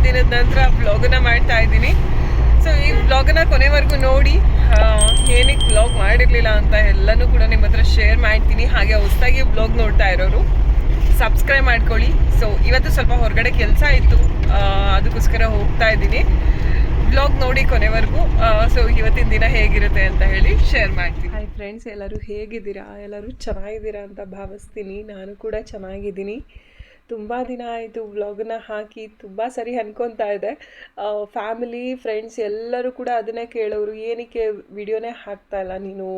ದಿನದ ನಂತರ ವ್ಲಾಗನ್ನ ಮಾಡ್ತಾ ಇದ್ದೀನಿ. ಸೊ ಈ ವ್ಲಾಗನ್ನ ಕೊನೆವರೆಗೂ ನೋಡಿ, ಏನಕ್ಕೆ ವ್ಲಾಗ್ ಮಾಡಿರಲಿಲ್ಲ ಅಂತ ಎಲ್ಲನೂ ಕೂಡ ನಿಮ್ಮ ಹತ್ರ ಶೇರ್ ಮಾಡ್ತೀನಿ. ಹಾಗೆ ಹೊಸದಾಗಿ ವ್ಲಾಗ್ ನೋಡ್ತಾ ಇರೋರು ಸಬ್ಸ್ಕ್ರೈಬ್ ಮಾಡ್ಕೊಳ್ಳಿ. ಸೊ ಇವತ್ತು ಸ್ವಲ್ಪ ಹೊರಗಡೆ ಕೆಲಸ ಇತ್ತು, ಅದಕ್ಕೋಸ್ಕರ ಹೋಗ್ತಾ ಇದ್ದೀನಿ. ವ್ಲಾಗ್ ನೋಡಿ ಕೊನೆವರೆಗೂ. ಸೊ ಇವತ್ತಿನ ದಿನ ಹೇಗಿರುತ್ತೆ ಅಂತ ಹೇಳಿ ಶೇರ್ ಮಾಡ್ತೀನಿ. ಹಾಯ್ ಫ್ರೆಂಡ್ಸ್, ಎಲ್ಲರೂ ಹೇಗಿದ್ದೀರಾ? ಎಲ್ಲರೂ ಚೆನ್ನಾಗಿದ್ದೀರಾ ಅಂತ ಭಾವಿಸ್ತೀನಿ. ನಾನು ಕೂಡ ಚೆನ್ನಾಗಿದ್ದೀನಿ. ತುಂಬ ದಿನ ಆಯಿತು ವ್ಲಾಗನ್ನ ಹಾಕಿ, ತುಂಬ ಸರಿ ಅನ್ಕೊತಾ ಇದೆ. ಫ್ಯಾಮಿಲಿ ಫ್ರೆಂಡ್ಸ್ ಎಲ್ಲರೂ ಕೂಡ ಅದನ್ನೇ ಕೇಳೋರು, ಏನಕ್ಕೆ ವಿಡಿಯೋನೇ ಹಾಕ್ತಾಯಿಲ್ಲ ನೀನು,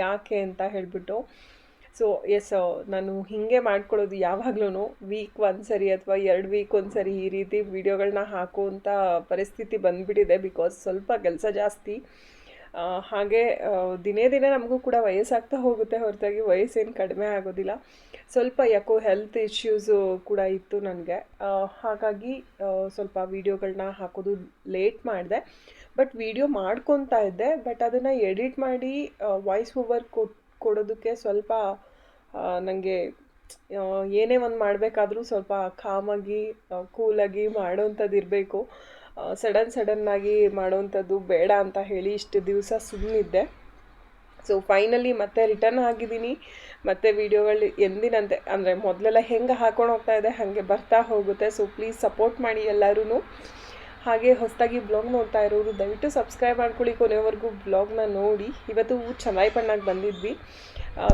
ಯಾಕೆ ಅಂತ ಹೇಳಿಬಿಟ್ಟು. ಸೊ ಎಸ್, ನಾನು ಹೀಗೆ ಮಾಡ್ಕೊಳ್ಳೋದು ಯಾವಾಗಲೂ ವೀಕ್ ಒಂದ್ಸರಿ ಅಥವಾ 2 ವೀಕ್ ಒಂದ್ಸರಿ ಈ ರೀತಿ ವಿಡಿಯೋಗಳನ್ನ ಹಾಕುವಂಥ ಪರಿಸ್ಥಿತಿ ಬಂದುಬಿಟ್ಟಿದೆ. ಬಿಕಾಸ್ ಸ್ವಲ್ಪ ಕೆಲಸ ಜಾಸ್ತಿ. ಹಾಗೆ ದಿನೇ ದಿನೇ ನಮಗೂ ಕೂಡ ವಯಸ್ಸಾಗ್ತಾ ಹೋಗುತ್ತೆ ಹೊರತಾಗಿ ವಯಸ್ಸೇನು ಕಡಿಮೆ ಆಗೋದಿಲ್ಲ. ಸ್ವಲ್ಪ ಯಾಕೋ ಹೆಲ್ತ್ ಇಶ್ಯೂಸು ಕೂಡ ಇತ್ತು ನನಗೆ. ಹಾಗಾಗಿ ಸ್ವಲ್ಪ ವೀಡಿಯೋಗಳನ್ನ ಹಾಕೋದು ಲೇಟ್ ಮಾಡಿದೆ. ಬಟ್ ವಿಡಿಯೋ ಮಾಡ್ಕೊತಾ ಇದ್ದೆ, ಬಟ್ ಅದನ್ನು ಎಡಿಟ್ ಮಾಡಿ ವಾಯ್ಸ್ ಓವರ್ ಕೊಡೋದಕ್ಕೆ ಸ್ವಲ್ಪ ನನಗೆ ಏನೇ ಒಂದು ಮಾಡಬೇಕಾದ್ರೂ ಸ್ವಲ್ಪ ಕಾಮಾಗಿ ಕೂಲಾಗಿ ಮಾಡೋವಂಥದ್ದು ಇರಬೇಕು. ಸಡನ್ನಾಗಿ ಮಾಡೋವಂಥದ್ದು ಬೇಡ ಅಂತ ಹೇಳಿ ಇಷ್ಟು ದಿವಸ ಸುಮ್ಮನಿದ್ದೆ. ಸೊ ಫೈನಲಿ ಮತ್ತೆ ರಿಟರ್ನ್ ಆಗಿದ್ದೀನಿ. ಮತ್ತು ವೀಡಿಯೋಗಳು ಎಂದಿನಂತೆ ಅಂದರೆ ಮೊದಲೆಲ್ಲ ಹೆಂಗೆ ಹಾಕೊಂಡು ಹೋಗ್ತಾ ಇದೆ ಹಾಗೆ ಬರ್ತಾ ಹೋಗುತ್ತೆ. ಸೊ ಪ್ಲೀಸ್ ಸಪೋರ್ಟ್ ಮಾಡಿ ಎಲ್ಲರೂ. ಹಾಗೆ ಹೊಸದಾಗಿ ಬ್ಲಾಗ್ ನೋಡ್ತಾ ಇರೋರು ದಯವಿಟ್ಟು ಸಬ್ಸ್ಕ್ರೈಬ್ ಮಾಡ್ಕೊಳ್ಳಿ, ಕೊನೆವರೆಗೂ ಬ್ಲಾಗ್ನ ನೋಡಿ. ಇವತ್ತು ಚನ್ನರಾಯಪಟ್ಟಣಕ್ಕೆ ಬಂದಿದ್ವಿ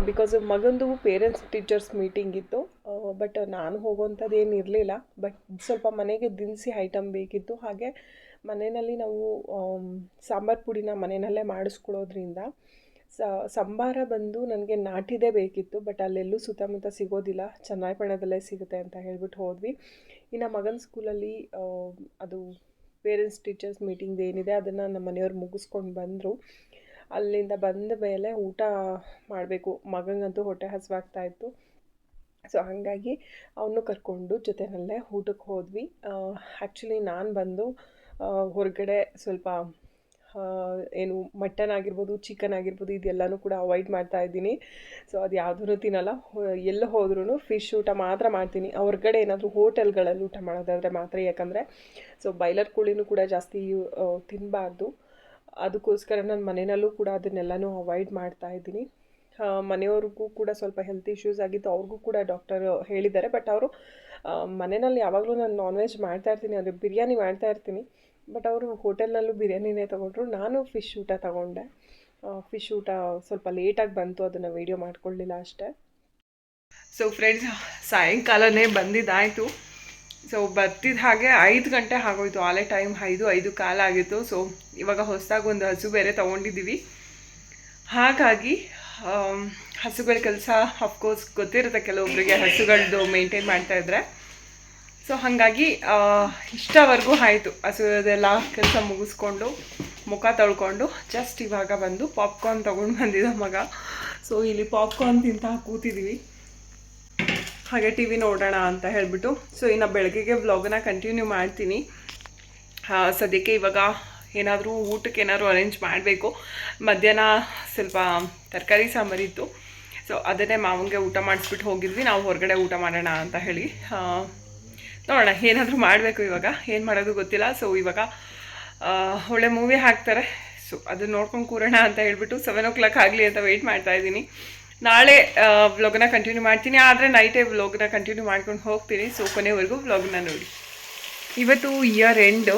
ಬಿಕಾಸ್ ಮಗಂದು ಪೇರೆಂಟ್ಸ್ ಟೀಚರ್ಸ್ ಮೀಟಿಂಗ್ ಇತ್ತು. ಬಟ್ ನಾನು ಹೋಗೋವಂಥದ್ದು ಏನು ಇರಲಿಲ್ಲ. ಬಟ್ ಸ್ವಲ್ಪ ಮನೆಗೆ ದಿನಸಿ ಐಟಮ್ ಬೇಕಿತ್ತು. ಹಾಗೆ ಮನೆಯಲ್ಲಿ ನಾವು ಸಾಂಬಾರು ಪುಡಿನ ಮನೆಯಲ್ಲೇ ಮಾಡಿಸ್ಕೊಳ್ಳೋದ್ರಿಂದ ಸಂಬಾರ ಬಂದು ನನಗೆ ನಾಟಿದೇ ಬೇಕಿತ್ತು. ಬಟ್ ಅಲ್ಲೆಲ್ಲೂ ಸುತ್ತಮುತ್ತ ಸಿಗೋದಿಲ್ಲ, ಚನ್ನರಾಯಪಟ್ಟಣದಲ್ಲೇ ಸಿಗುತ್ತೆ ಅಂತ ಹೇಳ್ಬಿಟ್ಟು ಹೋದ್ವಿ. ಇನ್ನು ಮಗನ ಸ್ಕೂಲಲ್ಲಿ ಅದು ಪೇರೆಂಟ್ಸ್ ಟೀಚರ್ಸ್ ಮೀಟಿಂಗ್ ಏನಿದೆ ಅದನ್ನು ನಮ್ಮ ಮನೆಯವ್ರು ಮುಗಿಸ್ಕೊಂಡು ಬಂದರು. ಅಲ್ಲಿಂದ ಬಂದ ಮೇಲೆ ಊಟ ಮಾಡಬೇಕು. ಮಗನಿಗಂತೂ ಹೊಟ್ಟೆ ಹಸಿವಾಗ್ತಾಯಿತ್ತು. ಸೊ ಹಾಗಾಗಿ ಅವನು ಕರ್ಕೊಂಡು ಜೊತೆಯಲ್ಲೇ ಊಟಕ್ಕೆ ಹೋದ್ವಿ. ಆ್ಯಕ್ಚುಲಿ ನಾನು ಬಂದು ಹೊರಗಡೆ ಸ್ವಲ್ಪ ಏನು ಮಟನ್ ಆಗಿರ್ಬೋದು, ಚಿಕನ್ ಆಗಿರ್ಬೋದು, ಇದೆಲ್ಲನೂ ಕೂಡ ಅವಾಯ್ಡ್ ಮಾಡ್ತಾಯಿದ್ದೀನಿ. ಸೊ ಅದು ಯಾವುದೂ ತಿನ್ನಲ್ಲ. ಎಲ್ಲ ಹೋದ್ರೂ ಫಿಶ್ ಊಟ ಮಾತ್ರ ಮಾಡ್ತೀನಿ. ಹೊರಗಡೆ ಏನಾದರೂ ಹೋಟೆಲ್ಗಳಲ್ಲಿ ಊಟ ಮಾಡೋದಾದರೆ ಮಾತ್ರ. ಯಾಕಂದರೆ ಸೊ ಬಾಯ್ಲರ್ ಕೋಳಿನೂ ಕೂಡ ಜಾಸ್ತಿ ತಿನ್ನಬಾರ್ದು. ಅದಕ್ಕೋಸ್ಕರ ನಾನು ಮನೆಯಲ್ಲೂ ಕೂಡ ಅದನ್ನೆಲ್ಲನೂ ಅವಾಯ್ಡ್ ಮಾಡ್ತಾಯಿದ್ದೀನಿ. ಮನೆಯವ್ರಿಗೂ ಕೂಡ ಸ್ವಲ್ಪ ಹೆಲ್ತ್ ಇಶ್ಯೂಸ್ ಆಗಿತ್ತು, ಅವ್ರಿಗೂ ಕೂಡ ಡಾಕ್ಟರ್ ಹೇಳಿದ್ದಾರೆ. ಬಟ್ ಅವರು ಮನೆಯಲ್ಲಿ ಯಾವಾಗಲೂ ನಾನು ನಾನ್ ವೆಜ್ ಮಾಡ್ತಾಯಿರ್ತೀನಿ, ಅಂದರೆ ಬಿರಿಯಾನಿ ಮಾಡ್ತಾಯಿರ್ತೀನಿ. ಬಟ್ ಅವರು ಹೋಟೆಲ್ನಲ್ಲೂ ಬಿರಿಯಾನಿನೇ ತೊಗೊಂಡ್ರು. ನಾನು ಫಿಶ್ ಊಟ ತೊಗೊಂಡೆ. ಫಿಶ್ ಊಟ ಸ್ವಲ್ಪ ಲೇಟಾಗಿ ಬಂತು, ಅದನ್ನು ವೀಡಿಯೋ ಮಾಡ್ಕೊಳ್ಳಿಲ್ಲ ಅಷ್ಟೇ. ಸೊ ಫ್ರೆಂಡ್ಸ್, ಸಾಯಂಕಾಲನೇ ಬಂದಿದ್ದಾಯಿತು. ಸೊ ಬರ್ತಿದ್ದ ಹಾಗೆ 5 ಗಂಟೆ ಆಗೋಯ್ತು. ಆಲೇ ಟೈಮ್ 5 ಕಾಲ ಆಗಿತ್ತು. ಸೊ ಇವಾಗ ಹೊಸದಾಗಿ ಒಂದು ಹಸು ಬೇರೆ ತೊಗೊಂಡಿದ್ದೀವಿ. ಹಾಗಾಗಿ ಹಸುಗಳ ಕೆಲಸ ಅಫ್ಕೋರ್ಸ್ ಗೊತ್ತಿರುತ್ತೆ ಕೆಲವೊಬ್ಬರಿಗೆ, ಹಸುಗಳದ್ದು ಮೇಂಟೈನ್ ಮಾಡ್ತಾಯಿದ್ರೆ. ಸೊ ಹಾಗಾಗಿ ಇಷ್ಟವರೆಗೂ ಆಯಿತು. ಹಸುದೆಲ್ಲ ಕೆಲಸ ಮುಗಿಸ್ಕೊಂಡು ಮುಖ ತೊಳ್ಕೊಂಡು ಜಸ್ಟ್ ಇವಾಗ ಬಂದು ಪಾಪ್ಕಾರ್ನ್ ತೊಗೊಂಡು ಬಂದಿದ್ದ ಮಗ. ಸೊ ಇಲ್ಲಿ ಪಾಪ್ಕಾರ್ನ್ ತಿಂತ ಕೂತಿದ್ದೀವಿ. ಹಾಗೆ ಟಿ ವಿ ನೋಡೋಣ ಅಂತ ಹೇಳಿಬಿಟ್ಟು. ಸೊ ಇನ್ನು ಬೆಳಗ್ಗೆಗೆ ವ್ಲಾಗನ್ನ ಕಂಟಿನ್ಯೂ ಮಾಡ್ತೀನಿ. ಸದ್ಯಕ್ಕೆ ಇವಾಗ ಏನಾದರೂ ಊಟಕ್ಕೆ ಏನಾದರೂ ಅರೇಂಜ್ ಮಾಡಬೇಕು. ಮಧ್ಯಾಹ್ನ ಸ್ವಲ್ಪ ತರಕಾರಿ ಸಾಂಬಾರಿತ್ತು. ಸೊ ಅದನ್ನೇ ಮಾವನಿಗೆ ಊಟ ಮಾಡಿಸ್ಬಿಟ್ಟು ಹೋಗಿದ್ವಿ. ನಾವು ಹೊರಗಡೆ ಊಟ ಮಾಡೋಣ ಅಂತ ಹೇಳಿ. ನೋಡೋಣ ಏನಾದರೂ ಮಾಡಬೇಕು. ಇವಾಗ ಏನು ಮಾಡೋದು ಗೊತ್ತಿಲ್ಲ. ಸೊ ಇವಾಗ ಒಳ್ಳೆ ಮೂವಿ ಹಾಕ್ತಾರೆ. ಸೊ ಅದನ್ನ ನೋಡ್ಕೊಂಡು ಕೂರೋಣ ಅಂತ ಹೇಳ್ಬಿಟ್ಟು 7 o'clock ಆಗಲಿ ಅಂತ ವೆಯ್ಟ್ ಮಾಡ್ತಾಯಿದ್ದೀನಿ. ನಾಳೆ ವ್ಲಾಗನ್ನ ಕಂಟಿನ್ಯೂ ಮಾಡ್ತೀನಿ, ಆದರೆ ನೈಟೇ ವ್ಲಾಗನ್ನ ಕಂಟಿನ್ಯೂ ಮಾಡ್ಕೊಂಡು ಹೋಗ್ತೀನಿ. ಸೊ ಕೊನೆವರೆಗೂ ವ್ಲಾಗನ್ನ ನೋಡಿ. ಇವತ್ತು ಇಯರ್ ಎಂಡು,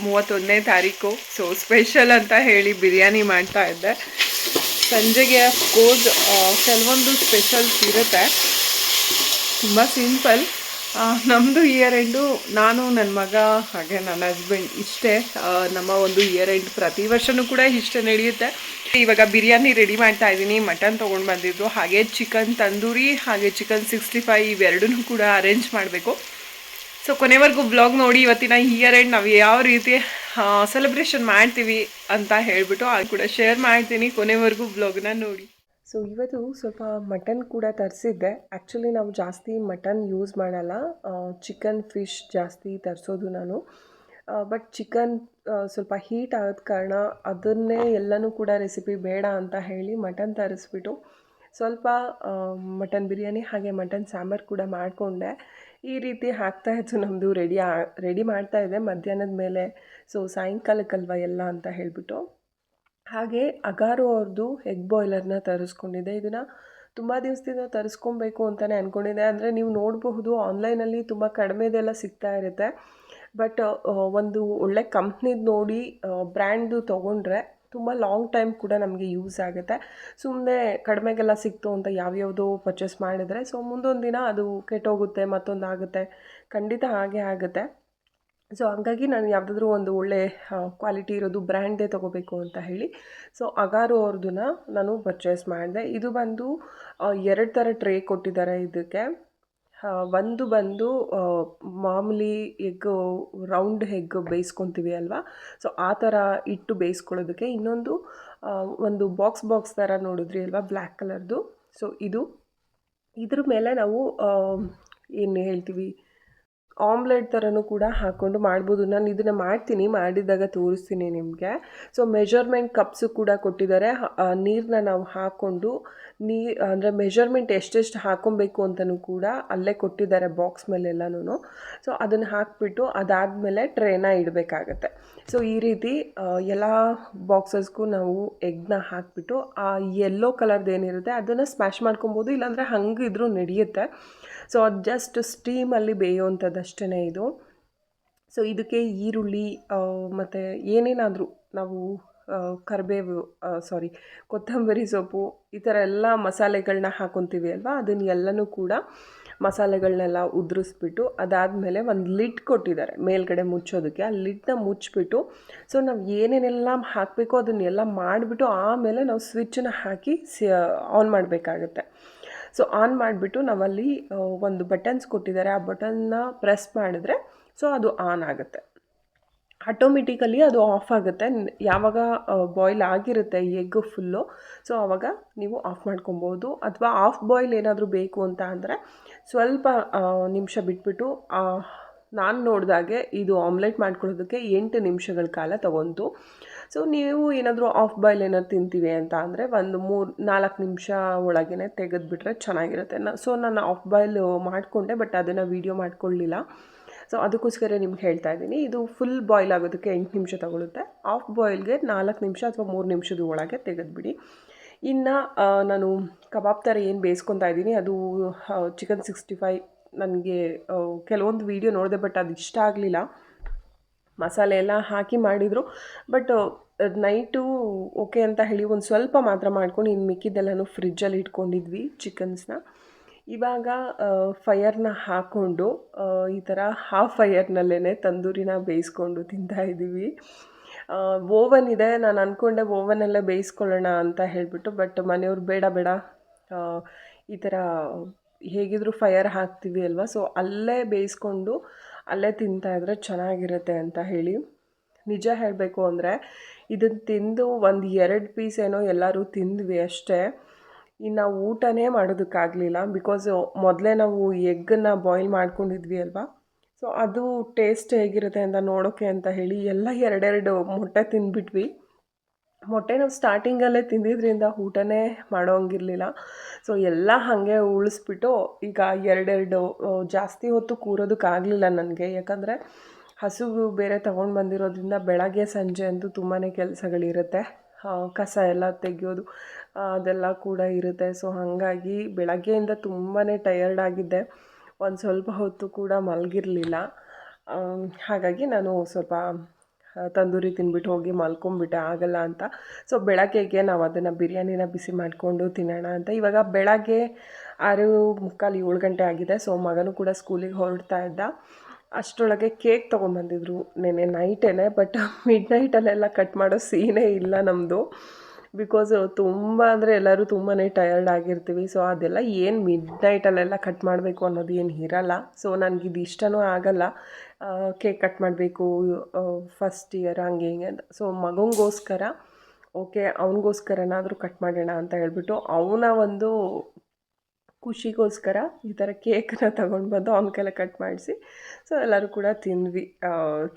31ನೇ ತಾರೀಕು. ಸೊ ಸ್ಪೆಷಲ್ ಅಂತ ಹೇಳಿ ಬಿರಿಯಾನಿ ಮಾಡ್ತಾ ಇದ್ದೆ. ಸಂಜೆಗೆ ಅಫ್ಕೋರ್ಸ್ ಕೆಲವೊಂದು ಸ್ಪೆಷಲ್ಸ್ ಇರುತ್ತೆ, ತುಂಬ ಸಿಂಪಲ್. ನಮ್ಮದು ಇಯರ್ ಎಂಡು, ನಾನು ನನ್ನ ಮಗ ಹಾಗೆ ನನ್ನ ಹಸ್ಬೆಂಡ್ ಇಷ್ಟೇ ನಮ್ಮ ಒಂದು ಇಯರ್ ಎಂಡ್. ಪ್ರತಿ ವರ್ಷವೂ ಕೂಡ ಇಷ್ಟೇ ನಡೆಯುತ್ತೆ. ಇವಾಗ ಬಿರಿಯಾನಿ ರೆಡಿ ಮಾಡ್ತಾ ಇದ್ದೀನಿ. ಮಟನ್ ತೊಗೊಂಡು ಬಂದಿದ್ದು, ಹಾಗೆ ಚಿಕನ್ ತಂದೂರಿ, ಹಾಗೆ ಚಿಕನ್ 65 ಇವೆರಡೂ ಕೂಡ ಅರೇಂಜ್ ಮಾಡಬೇಕು. ಸೊ ಕೊನೆವರೆಗೂ ಬ್ಲಾಗ್ ನೋಡಿ. ಇವತ್ತಿನ ಇಯರ್ ಎಂಡ್ ನಾವು ಯಾವ ರೀತಿ ಸೆಲೆಬ್ರೇಷನ್ ಮಾಡ್ತೀವಿ ಅಂತ ಹೇಳಿಬಿಟ್ಟು ಅದು ಕೂಡ ಶೇರ್ ಮಾಡ್ತೀನಿ. ಕೊನೆವರೆಗೂ ಬ್ಲಾಗ್ನ ನೋಡಿ. ಸೊ ಇವತ್ತು ಸ್ವಲ್ಪ ಮಟನ್ ಕೂಡ ತರಿಸಿದ್ದೆ. ಆ್ಯಕ್ಚುಲಿ ನಾವು ಜಾಸ್ತಿ ಮಟನ್ ಯೂಸ್ ಮಾಡಲ್ಲ, ಚಿಕನ್ ಫಿಶ್ ಜಾಸ್ತಿ ತರಿಸೋದು ನಾನು. ಬಟ್ ಚಿಕನ್ ಸ್ವಲ್ಪ ಹೀಟ್ ಆದ ಕಾರಣ ಅದನ್ನೇ ಎಲ್ಲನೂ ಕೂಡ ರೆಸಿಪಿ ಬೇಡ ಅಂತ ಹೇಳಿ ಮಟನ್ ತರಿಸ್ಬಿಟ್ಟು ಸ್ವಲ್ಪ ಮಟನ್ ಬಿರಿಯಾನಿ ಹಾಗೆ ಮಟನ್ ಸಾಂಬಾರು ಕೂಡ ಮಾಡಿಕೊಂಡೆ. ಈ ರೀತಿ ಆಗ್ತಾಯಿತ್ತು ನಮ್ಮದು ರೆಡಿ ಮಾಡ್ತಾಯಿದ್ದೆ ಮಧ್ಯಾಹ್ನದ ಮೇಲೆ. ಸೊ ಸಾಯಂಕಾಲಕ್ಕಲ್ವ ಎಲ್ಲ ಅಂತ ಹೇಳಿಬಿಟ್ಟು. ಹಾಗೆ ಅಗಾರೋ ಅವ್ರದ್ದು ಎಗ್ ಬಾಯ್ಲರ್ನ ತರಿಸ್ಕೊಂಡಿದ್ದೆ. ಇದನ್ನು ತುಂಬ ದಿವಸದಿಂದ ತರಿಸ್ಕೊಬೇಕು ಅಂತಲೇ ಅಂದ್ಕೊಂಡಿದ್ದೆ. ಅಂದರೆ ನೀವು ನೋಡಬಹುದು ಆನ್ಲೈನಲ್ಲಿ ತುಂಬ ಕಡಿಮೆದೆಲ್ಲ ಸಿಗ್ತಾ ಇರುತ್ತೆ. ಬಟ್ ಒಂದು ಒಳ್ಳೆ ಕಂಪ್ನಿದು ನೋಡಿ ಬ್ರ್ಯಾಂಡ್ದು ತೊಗೊಂಡ್ರೆ ತುಂಬ ಲಾಂಗ್ ಟೈಮ್ ಕೂಡ ನಮಗೆ ಯೂಸ್ ಆಗುತ್ತೆ. ಸುಮ್ಮನೆ ಕಡಿಮೆಗೆಲ್ಲ ಸಿಕ್ತು ಅಂತ ಯಾವ್ಯಾವುದೋ ಪರ್ಚೇಸ್ ಮಾಡಿದರೆ ಸೊ ಮುಂದೊಂದು ದಿನ ಅದು ಕೆಟ್ಟೋಗುತ್ತೆ, ಮತ್ತೊಂದು ಆಗುತ್ತೆ, ಖಂಡಿತ ಹಾಗೆ ಆಗುತ್ತೆ. ಸೊ ಹಂಗಾಗಿ ನಾನು ಯಾವುದಾದ್ರೂ ಒಂದು ಒಳ್ಳೆ ಕ್ವಾಲಿಟಿ ಇರೋದು ಬ್ರ್ಯಾಂಡೇ ತೊಗೋಬೇಕು ಅಂತ ಹೇಳಿ ಸೊ ಅಗಾರೋ ಅವ್ರದ್ದನ್ನ ನಾನು ಪರ್ಚೇಸ್ ಮಾಡಿದೆ. ಇದು ಬಂದು 2 ಥರ ಟ್ರೇ ಕೊಟ್ಟಿದ್ದಾರೆ ಇದಕ್ಕೆ. ಒಂದು ಬಂದು ಮಾಮೂಲಿ ಎಗ್, ರೌಂಡ್ ಎಗ್ ಬೇಯಿಸ್ಕೊತೀವಿ ಅಲ್ವಾ, ಸೊ ಆ ಥರ ಇಟ್ಟು ಬೇಯಿಸ್ಕೊಳ್ಳೋದಕ್ಕೆ. ಇನ್ನೊಂದು ಒಂದು ಬಾಕ್ಸ್ ಥರ ನೋಡಿದ್ರಿ ಅಲ್ವಾ ಬ್ಲ್ಯಾಕ್ ಕಲರ್ದು, ಸೊ ಇದ್ರ ಮೇಲೆ ನಾವು ಏನು ಹೇಳ್ತೀವಿ ಆಮ್ಲೆಟ್ ಥರನೂ ಕೂಡ ಹಾಕ್ಕೊಂಡು ಮಾಡ್ಬೋದು. ನಾನು ಇದನ್ನು ಮಾಡ್ತೀನಿ, ಮಾಡಿದಾಗ ತೋರಿಸ್ತೀನಿ ನಿಮಗೆ. ಸೊ ಮೆಜರ್ಮೆಂಟ್ ಕಪ್ಸು ಕೂಡ ಕೊಟ್ಟಿದ್ದಾರೆ. ನೀರನ್ನ ನಾವು ಹಾಕ್ಕೊಂಡು ಅಂದರೆ ಮೆಜರ್ಮೆಂಟ್ ಎಷ್ಟೆಷ್ಟು ಹಾಕ್ಕೊಬೇಕು ಅಂತಲೂ ಕೂಡ ಅಲ್ಲೇ ಕೊಟ್ಟಿದ್ದಾರೆ ಬಾಕ್ಸ್ ಮೇಲೆಲ್ಲನೂ. ಸೊ ಅದನ್ನು ಹಾಕಿಬಿಟ್ಟು ಅದಾದಮೇಲೆ ಟ್ರೇನ ಇಡಬೇಕಾಗತ್ತೆ. ಸೊ ಈ ರೀತಿ ಎಲ್ಲ ಬಾಕ್ಸಸ್ಗೂ ನಾವು ಎಗ್ನ ಹಾಕಿಬಿಟ್ಟು ಆ ಯೆಲ್ಲೋ ಕಲರ್ದು ಏನಿರುತ್ತೆ ಅದನ್ನು ಸ್ಮ್ಯಾಶ್ ಮಾಡ್ಕೊಬೋದು, ಇಲ್ಲಾಂದರೆ ಹಂಗಿದ್ರೂ ನಡೆಯುತ್ತೆ. ಸೊ ಅದು ಜಸ್ಟ್ ಸ್ಟೀಮಲ್ಲಿ ಬೇಯುವಂಥದ್ದಷ್ಟೇ ಇದು. ಸೊ ಇದಕ್ಕೆ ಈರುಳ್ಳಿ ಮತ್ತು ಏನೇನಾದರೂ ನಾವು ಕೊತ್ತಂಬರಿ ಸೊಪ್ಪು ಈ ಥರ ಎಲ್ಲ ಮಸಾಲೆಗಳನ್ನ ಹಾಕ್ಕೊತೀವಿ ಅಲ್ವಾ, ಅದನ್ನೆಲ್ಲನೂ ಕೂಡ ಮಸಾಲೆಗಳನ್ನೆಲ್ಲ ಉದುರಿಸ್ಬಿಟ್ಟು ಅದಾದಮೇಲೆ ಒಂದು ಲಿಡ್ ಕೊಟ್ಟಿದ್ದಾರೆ ಮೇಲ್ಗಡೆ ಮುಚ್ಚೋದಕ್ಕೆ. ಆ ಲಿಡ್ನ ಮುಚ್ಚಿಬಿಟ್ಟು ಸೊ ನಾವು ಏನೇನೆಲ್ಲ ಹಾಕಬೇಕೋ ಅದನ್ನೆಲ್ಲ ಮಾಡಿಬಿಟ್ಟು ಆಮೇಲೆ ನಾವು ಸ್ವಿಚ್ಚನ್ನ ಹಾಕಿ ಆನ್ ಮಾಡಬೇಕಾಗತ್ತೆ. ಸೊ ಆನ್ ಮಾಡಿಬಿಟ್ಟು ನಾವಲ್ಲಿ ಒಂದು ಬಟನ್ಸ್ ಕೊಟ್ಟಿದ್ದಾರೆ, ಆ ಬಟನ್ನ ಪ್ರೆಸ್ ಮಾಡಿದ್ರೆ ಸೊ ಅದು ಆನ್ ಆಗುತ್ತೆ. ಆಟೋಮೆಟಿಕಲಿ ಅದು ಆಫ್ ಆಗುತ್ತೆ ಯಾವಾಗ ಬಾಯ್ಲ್ ಆಗಿರುತ್ತೆ ಎಗ್ ಫುಲ್ಲು. ಸೊ ಆವಾಗ ನೀವು ಆಫ್ ಮಾಡ್ಕೊಬೋದು. ಅಥವಾ ಆಫ್ ಬಾಯ್ಲ್ ಏನಾದರೂ ಬೇಕು ಅಂತ ಅಂದರೆ ಸ್ವಲ್ಪ ನಿಮಿಷ ಬಿಟ್ಬಿಟ್ಟು, ನಾನು ನೋಡಿದಾಗೆ ಇದು ಆಮ್ಲೆಟ್ ಮಾಡ್ಕೊಳ್ಳೋದಕ್ಕೆ 8 ನಿಮಿಷಗಳ ಕಾಲ ತಗೊಂತು. ಸೊ ನೀವು ಏನಾದರೂ ಆಫ್ ಬಾಯ್ಲ್ ಏನಾದ್ರು ತಿಂತೀವಿ ಅಂತ ಅಂದರೆ ಒಂದು 3-4 ನಿಮಿಷ ಒಳಗೇ ತೆಗೆದುಬಿಟ್ರೆ ಚೆನ್ನಾಗಿರುತ್ತೆ. ಸೊ ನಾನು ಆಫ್ ಬಾಯ್ಲ್ ಮಾಡಿಕೊಂಡೆ, ಬಟ್ ಅದನ್ನು ವೀಡಿಯೋ ಮಾಡ್ಕೊಳ್ಳಿಲ್ಲ. ಸೊ ಅದಕ್ಕೋಸ್ಕರ ನಿಮ್ಗೆ ಹೇಳ್ತಾ ಇದ್ದೀನಿ. ಇದು ಫುಲ್ ಬಾಯ್ಲ್ ಆಗೋದಕ್ಕೆ 8 ನಿಮಿಷ ತಗೊಳುತ್ತೆ. ಆಫ್ ಬಾಯ್ಲ್ಗೆ 4 ನಿಮಿಷ ಅಥವಾ 3 ನಿಮಿಷದ ಒಳಗೆ ತೆಗೆದುಬಿಡಿ. ಇನ್ನು ನಾನು ಕಬಾಬ್ ಥರ ಏನು ಬೇಯಿಸ್ಕೊತಾ ಇದ್ದೀನಿ ಅದು ಚಿಕನ್ 65. ನನಗೆ ಕೆಲವೊಂದು ವೀಡಿಯೋ ನೋಡಿದೆ, ಬಟ್ ಅದು ಇಷ್ಟ ಆಗಲಿಲ್ಲ. ಮಸಾಲೆ ಎಲ್ಲ ಹಾಕಿ ಮಾಡಿದರು, ಬಟ್ ನೈಟು ಓಕೆ ಅಂತ ಹೇಳಿ ಒಂದು ಸ್ವಲ್ಪ ಮಾತ್ರ ಮಾಡ್ಕೊಂಡು ಇನ್ನು ಮಿಕ್ಕಿದ್ದೆಲ್ಲನೂ ಫ್ರಿಜ್ಜಲ್ಲಿ ಇಟ್ಕೊಂಡಿದ್ವಿ ಚಿಕನ್ಸ್ನ. ಇವಾಗ ಫೈಯರ್ನ ಹಾಕ್ಕೊಂಡು ಈ ಥರ ಹಾಫ್ ಫೈಯರ್ನಲ್ಲೇ ತಂದೂರಿನ ಬೇಯಿಸ್ಕೊಂಡು ತಿಂತಾಯಿದ್ದೀವಿ. ಓವನ್ ಇದೆ, ನಾನು ಅಂದ್ಕೊಂಡೆ ಓವನಲ್ಲೇ ಬೇಯಿಸ್ಕೊಳ್ಳೋಣ ಅಂತ ಹೇಳಿಬಿಟ್ಟು, ಬಟ್ ಮನೆಯವ್ರು ಬೇಡ ಈ ಥರ ಹೇಗಿದ್ದರೂ ಫೈಯರ್ ಹಾಕ್ತೀವಿ ಅಲ್ವಾ, ಸೊ ಅಲ್ಲೇ ಬೇಯಿಸ್ಕೊಂಡು ಅಲ್ಲೇ ತಿಂತಾಯಿದ್ರೆ ಚೆನ್ನಾಗಿರುತ್ತೆ ಅಂತ ಹೇಳಿ. ನಿಜ ಹೇಳಬೇಕು ಅಂದರೆ ಇದನ್ನು ತಿಂದು 1-2 ಪೀಸ್ ಏನೋ ಎಲ್ಲರೂ ತಿಂದ್ವಿ ಅಷ್ಟೇ. ಇನ್ನು ಊಟನೇ ಮಾಡೋದಕ್ಕಾಗಲಿಲ್ಲ. ಬಿಕಾಸ್ ಮೊದಲೇ ನಾವು ಎಗ್ಗನ್ನು ಬಾಯ್ಲ್ ಮಾಡ್ಕೊಂಡಿದ್ವಿ ಅಲ್ವಾ, ಸೊ ಅದು ಟೇಸ್ಟ್ ಹೇಗಿರುತ್ತೆ ಅಂತ ನೋಡೋಕ್ಕೆ ಅಂತ ಹೇಳಿ ಎಲ್ಲ 2 ಮೊಟ್ಟೆ ತಿಂದ್ಬಿಟ್ವಿ. ಮೊಟ್ಟೆ ನಾವು ಸ್ಟಾರ್ಟಿಂಗಲ್ಲೇ ತಿಂದಿದ್ದರಿಂದ ಊಟನೇ ಮಾಡೋಂಗಿರಲಿಲ್ಲ. ಸೊ ಎಲ್ಲ ಹಾಗೆ ಉಳಿಸ್ಬಿಟ್ಟು ಈಗ 2 ಜಾಸ್ತಿ ಹೊತ್ತು ಕೂರೋದಕ್ಕಾಗಲಿಲ್ಲ ನನಗೆ. ಯಾಕಂದರೆ ಹಸು ಬೇರೆ ತೊಗೊಂಡು ಬಂದಿರೋದ್ರಿಂದ ಬೆಳಗ್ಗೆ ಸಂಜೆ ಅಂತೂ ತುಂಬಾ ಕೆಲಸಗಳಿರುತ್ತೆ. ಕಸ ಎಲ್ಲ ತೆಗೆಯೋದು ಅದೆಲ್ಲ ಕೂಡ ಇರುತ್ತೆ. ಸೊ ಹಾಗಾಗಿ ಬೆಳಗ್ಗೆಯಿಂದ ತುಂಬಾ ಟಯರ್ಡ್ ಆಗಿದ್ದೆ. ಒಂದು ಸ್ವಲ್ಪ ಹೊತ್ತು ಕೂಡ ಮಲಗಿರಲಿಲ್ಲ. ಹಾಗಾಗಿ ನಾನು ಸ್ವಲ್ಪ ತಂದೂರಿ ತಿಂದ್ಬಿಟ್ಟು ಹೋಗಿ ಮಲ್ಕೊಂಬಿಟ್ಟೆ, ಆಗಲ್ಲ ಅಂತ. ಸೊ ಬೆಳಗ್ಗೆಗೆ ನಾವು ಅದನ್ನು ಬಿರಿಯಾನಿನ ಬಿಸಿ ಮಾಡಿಕೊಂಡು ತಿನ್ನೋಣ ಅಂತ. ಇವಾಗ ಬೆಳಗ್ಗೆ 6:45, 7 ಗಂಟೆ ಆಗಿದೆ. ಸೊ ಮಗನೂ ಕೂಡ ಸ್ಕೂಲಿಗೆ ಹೊರಡ್ತಾ ಇದ್ದ. ಅಷ್ಟರೊಳಗೆ ಕೇಕ್ ತೊಗೊಂಬಂದಿದ್ರು ನೆನ್ನೆ ನೈಟೇ. ಬಟ್ ಮಿಡ್ ನೈಟಲ್ಲೆಲ್ಲ ಕಟ್ ಮಾಡೋ ಸೀನೇ ಇಲ್ಲ ನಮ್ಮದು. ಬಿಕಾಸ್ ತುಂಬ ಅಂದರೆ ಎಲ್ಲರೂ ತುಂಬಾ ಟಯರ್ಡ್ ಆಗಿರ್ತೀವಿ. ಸೊ ಅದೆಲ್ಲ ಏನು ಮಿಡ್ ನೈಟಲ್ಲೆಲ್ಲ ಕಟ್ ಮಾಡಬೇಕು ಅನ್ನೋದು ಏನು ಇರಲ್ಲ. ಸೊ ನನಗಿದು ಇಷ್ಟನೂ ಆಗಲ್ಲ, ಕೇಕ್ ಕಟ್ ಮಾಡಬೇಕು ಫಸ್ಟ್ ಇಯರ್ ಹಂಗೆ ಹಿಂಗೆ ಅಂತ. ಸೊ ಮಗನಿಗೋಸ್ಕರ ಓಕೆ ಅವನಿಗೋಸ್ಕರನಾದರೂ ಕಟ್ ಮಾಡೋಣ ಅಂತ ಹೇಳ್ಬಿಟ್ಟು ಅವನ ಒಂದು ಖುಷಿಗೋಸ್ಕರ ಈ ಥರ ಕೇಕನ್ನ ತೊಗೊಂಡು ಬಂದು ಅವನ ಕೈಲೇ ಕಟ್ ಮಾಡಿಸಿ ಸೊ ಎಲ್ಲರೂ ಕೂಡ ತಿಂದ್ವಿ.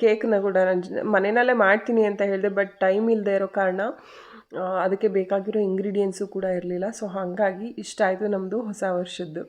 ಕೇಕನ್ನ ಕೂಡ ನಾನು ಮನೆಯಲ್ಲೇ ಮಾಡ್ತೀನಿ ಅಂತ ಹೇಳಿದೆ, ಬಟ್ ಟೈಮ್ ಇಲ್ಲದೆ ಇರೋ ಕಾರಣ ಅದಕ್ಕೆ ಬೇಕಾಗಿರೋ ಇಂಗ್ರೀಡಿಯೆಂಟ್ಸು ಕೂಡ ಇರಲಿಲ್ಲ. ಸೊ ಹಾಗಾಗಿ ಇಷ್ಟ ಆಯಿತು ನಮ್ಮದು ಹೊಸ ವರ್ಷದ್ದು.